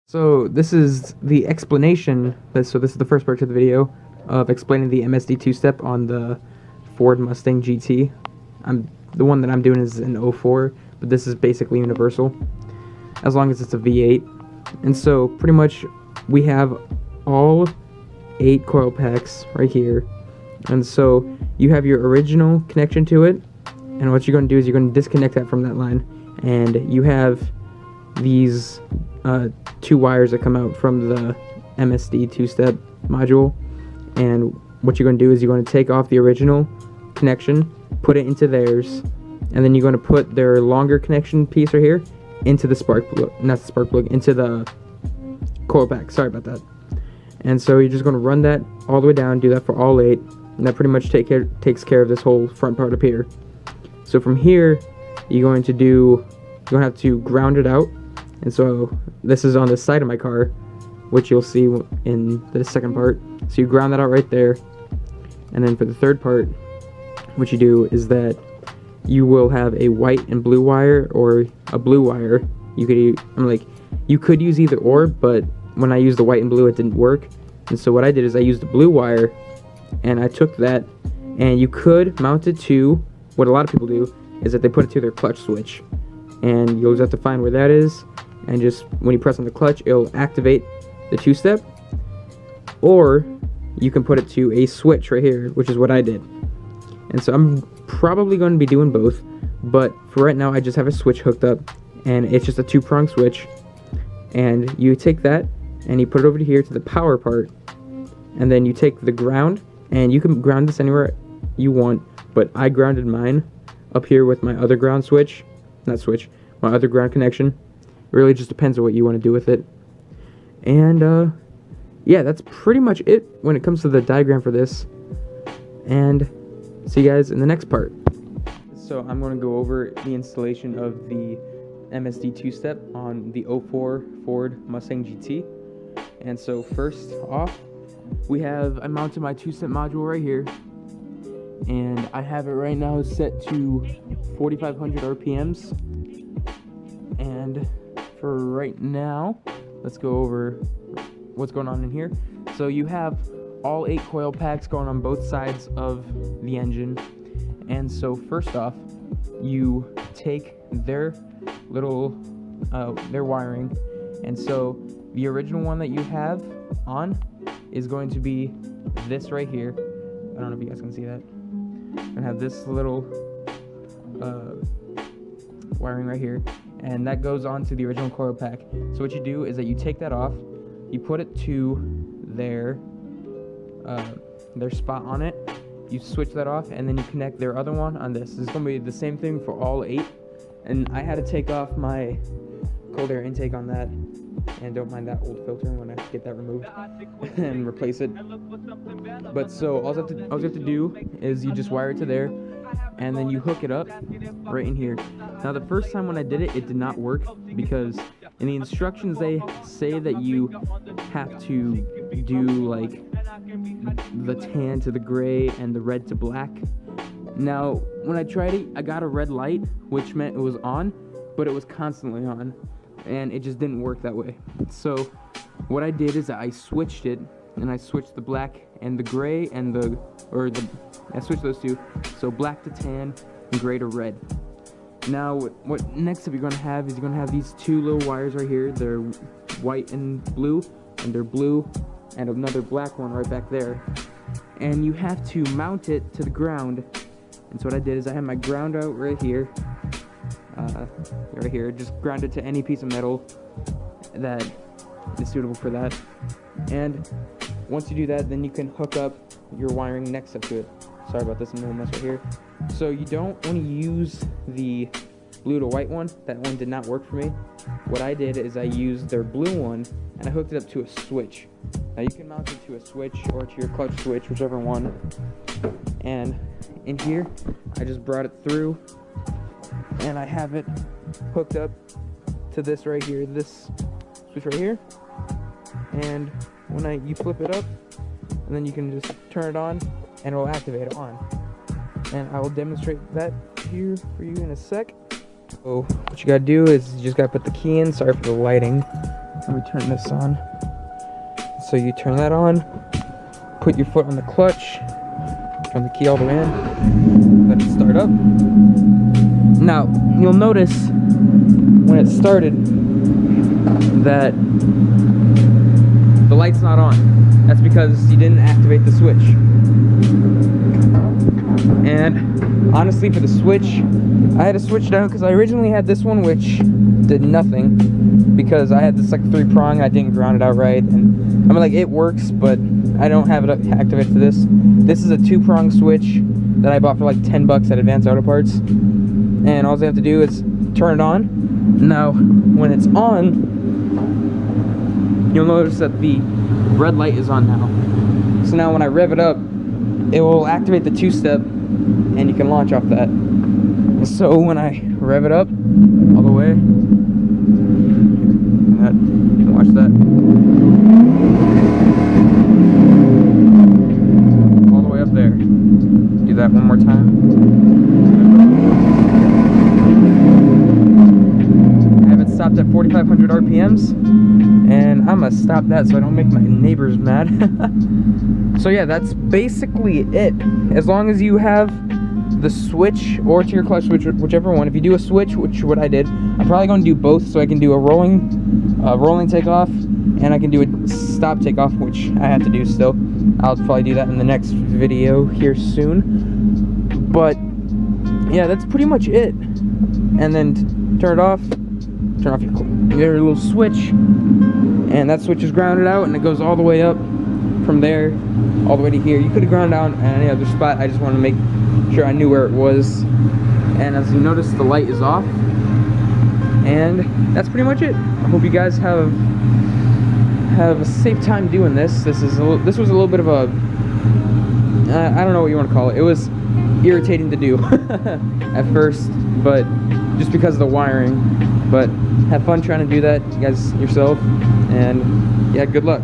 So this is the explanation. So this is the first part of the video of explaining the MSD two-step on the Ford Mustang GT. The one that I'm doing is an 04, but this is basically universal, as long as it's a V8. And so pretty much we have all 8 coil packs right here. And so you have your original connection to it, and what you're going to do is you're going to disconnect that from that line, and you have these 2 wires that come out from the MSD two-step module. And what you're going to do is you're going to take off the original connection, put it into theirs, and then you're going to put their longer connection piece right here into the spark plug, not the spark plug, into the coil pack. Sorry about that. And so you're just going to run that all the way down, do that for all 8, and that pretty much takes care of this whole front part up here. So from here, you're going to have to ground it out. And so this is on the side of my car, which you'll see in the second part. So you ground that out right there. And then for the third part, what you do is that you will have a white and blue wire, or a blue wire. You could use either or, but when I used the white and blue, it didn't work. And so what I did is I used the blue wire, and I took that, and you could mount it to, what a lot of people do is that they put it to their clutch switch, and you'll just have to find where that is, and just when you press on the clutch, it'll activate the two-step. Or you can put it to a switch right here, which is what I did. And so I'm probably going to be doing both, but for right now I just have a switch hooked up, and it's just a 2-prong switch. And you take that and you put it over here to the power part, and then you take the ground, and you can ground this anywhere you want, but I grounded mine up here with my other ground switch, my other ground connection. It really just depends on what you want to do with it. And yeah, that's pretty much it when it comes to the diagram for this, and see you guys in the next part. So I'm going to go over the installation of the MSD two-step on the 04 Ford Mustang GT. And so first off, I mounted my two-step module right here, and I have it right now set to 4,500 RPMs. And for right now, let's go over what's going on in here. So you have all 8 coil packs going on both sides of the engine. And so first off, you take their little their wiring, and so the original one that you have on is going to be this right here. I don't know if you guys can see that. I'm gonna have this little wiring right here, and that goes on to the original coil pack. So what you do is that you take that off, you put it to their spot on it, you switch that off, and then you connect their other one on this. This is going to be the same thing for all 8, and I had to take off my cold air intake on that, and don't mind that old filter when I get that removed and replace it. But so all you have to do is you just wire it to there, and then you hook it up right in here. Now the first time when I did it, it did not work, because in the instructions they say that you have to do like the tan to the gray and the red to black. Now when I tried it, I got a red light, which meant it was on, but it was constantly on, and it just didn't work that way. So what I did is I switched it, and I switched the black and the gray and I switched those two, so black to tan and gray to red. Now what next up you're going to have is you're going to have these 2 little wires right here. They're white and blue, and they're blue, and another black one right back there, and you have to mount it to the ground. And so what I did is I have my ground out right here, just ground it to any piece of metal that is suitable for that. And once you do that, then you can hook up your wiring next up to it. Sorry about this little mess right here. So you don't want to use the blue to white one. That one did not work for me. What I did is I used their blue one, and I hooked it up to a switch. Now you can mount it to a switch or to your clutch switch, whichever one. And in here, I just brought it through, and I have it hooked up to this right here, this switch right here. And when you flip it up, and then you can just turn it on, and it will activate it on. And I will demonstrate that here for you in a sec. So what you gotta do is you just gotta put the key in. Sorry for the lighting. Let me turn this on. So you turn that on, put your foot on the clutch, turn the key all the way in, let it start up. Now, you'll notice when it started that the light's not on. That's because you didn't activate the switch. And honestly, for the switch, I had to switch it out because I originally had this one, which did nothing, because I had this like 3-prong and I didn't ground it out right. And I mean, like, it works, but I don't have it activated to this. This is a 2-prong switch that I bought for like 10 bucks at Advanced Auto Parts. And all I have to do is turn it on. Now, when it's on, you'll notice that the red light is on now. So now when I rev it up, it will activate the 2-step and you can launch off that. So when I rev it up all the way, you can watch that. All the way up there. Do that one more time. I have it stopped at 4,500 RPMs, and I'm gonna stop that so I don't make my neighbors mad. So yeah, that's basically it. As long as you have the switch or to your clutch switch, whichever one. If you do a switch, which what I did, I'm probably going to do both, so I can do a rolling takeoff, and I can do a stop takeoff, which I have to do still. I'll probably do that in the next video here soon. But yeah, that's pretty much it. And then turn it off. Turn off your little switch, and that switch is grounded out, and it goes all the way up from there all the way to here. You could have ground down at any other spot. I just want to make sure I knew where it was. And as you notice, the light is off, and that's pretty much it. I hope you guys have a safe time doing this. This was a little bit of a I don't know what you want to call it. It was irritating to do at first, but just because of the wiring. But have fun trying to do that, you guys, yourself, and yeah, good luck.